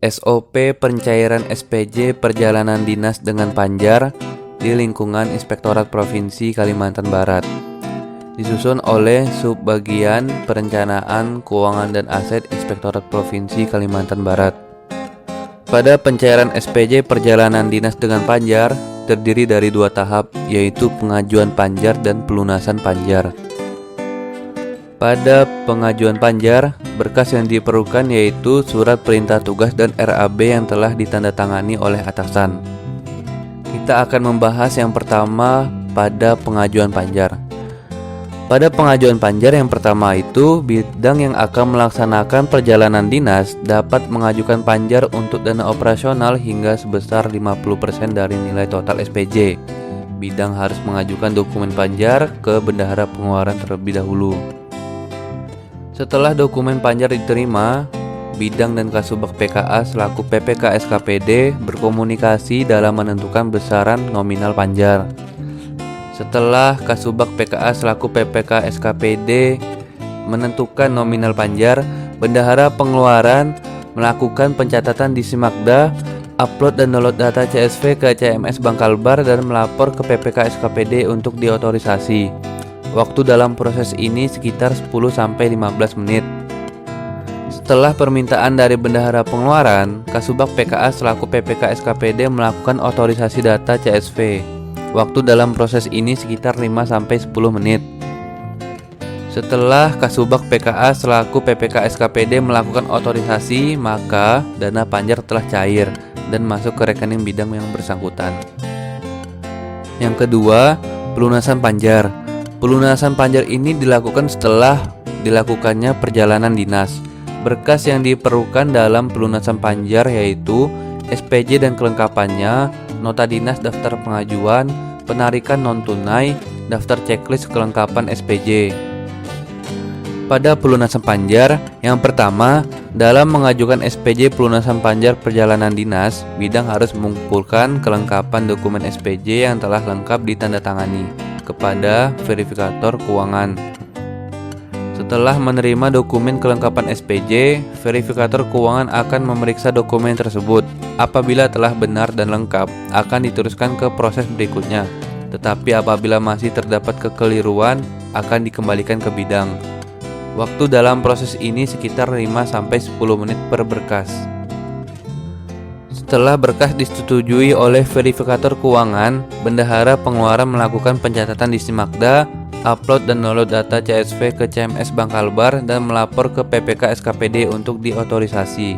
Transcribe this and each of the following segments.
SOP pencairan SPJ perjalanan dinas dengan Panjar di lingkungan Inspektorat Provinsi Kalimantan Barat. Disusun oleh Subbagian Perencanaan Keuangan dan Aset Inspektorat Provinsi Kalimantan Barat. Pada pencairan SPJ perjalanan dinas dengan Panjar terdiri dari 2 tahap, yaitu pengajuan Panjar dan pelunasan Panjar. Pada pengajuan Panjar, berkas yang diperlukan yaitu surat perintah tugas dan RAB yang telah ditandatangani oleh atasan. Kita akan membahas yang pertama pada pengajuan Panjar. Pada pengajuan Panjar yang pertama itu, bidang yang akan melaksanakan perjalanan dinas dapat mengajukan Panjar untuk dana operasional hingga sebesar 50% dari nilai total SPJ. Bidang harus mengajukan dokumen Panjar ke Bendahara Pengeluaran terlebih dahulu. Setelah dokumen Panjar diterima, bidang dan Kasubag PKA selaku PPK SKPD berkomunikasi dalam menentukan besaran nominal Panjar. Setelah Kasubag PKA selaku PPK SKPD menentukan nominal Panjar, Bendahara Pengeluaran melakukan pencatatan di Simakda, upload dan download data CSV ke CMS Bangkalbar dan melapor ke PPK SKPD untuk diotorisasi. Waktu dalam proses ini sekitar 10-15 menit. Setelah permintaan dari Bendahara Pengeluaran, Kasubag PKA selaku PPK SKPD melakukan otorisasi data CSV. Waktu dalam proses ini sekitar 5-10 menit. Setelah Kasubag PKA selaku PPK SKPD melakukan otorisasi, maka dana Panjar telah cair dan masuk ke rekening bidang yang bersangkutan. Yang kedua, pelunasan Panjar. Pelunasan Panjar ini dilakukan setelah dilakukannya perjalanan dinas. Berkas yang diperlukan dalam pelunasan Panjar yaitu SPJ dan kelengkapannya, nota dinas daftar pengajuan, penarikan non-tunai, daftar checklist kelengkapan SPJ. Pada pelunasan Panjar, yang pertama, dalam mengajukan SPJ pelunasan Panjar perjalanan dinas, bidang harus mengumpulkan kelengkapan dokumen SPJ yang telah lengkap ditandatangani kepada verifikator keuangan. Setelah menerima dokumen kelengkapan SPJ, verifikator keuangan akan memeriksa dokumen tersebut. Apabila telah benar dan lengkap, akan diteruskan ke proses berikutnya. Tetapi apabila masih terdapat kekeliruan, akan dikembalikan ke bidang. Waktu dalam proses ini sekitar 5-10 menit per berkas. Setelah berkas disetujui oleh verifikator keuangan, Bendahara Pengeluaran melakukan pencatatan di Simakda, upload dan download data CSV ke CMS Bangkalbar dan melapor ke PPK SKPD untuk diotorisasi.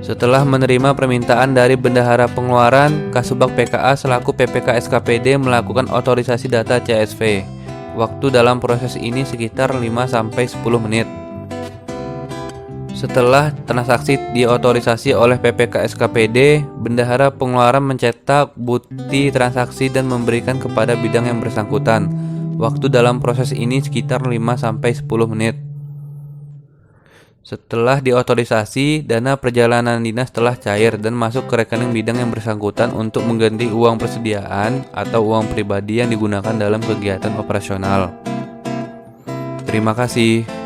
Setelah menerima permintaan dari Bendahara Pengeluaran, Kasubag PKA selaku PPK SKPD melakukan otorisasi data CSV. Waktu dalam proses ini sekitar 5-10 menit. Setelah transaksi diotorisasi oleh PPK SKPD, Bendahara Pengeluaran mencetak bukti transaksi dan memberikan kepada bidang yang bersangkutan. Waktu dalam proses ini sekitar 5-10 menit. Setelah diotorisasi, dana perjalanan dinas telah cair dan masuk ke rekening bidang yang bersangkutan untuk mengganti uang persediaan atau uang pribadi yang digunakan dalam kegiatan operasional. Terima kasih.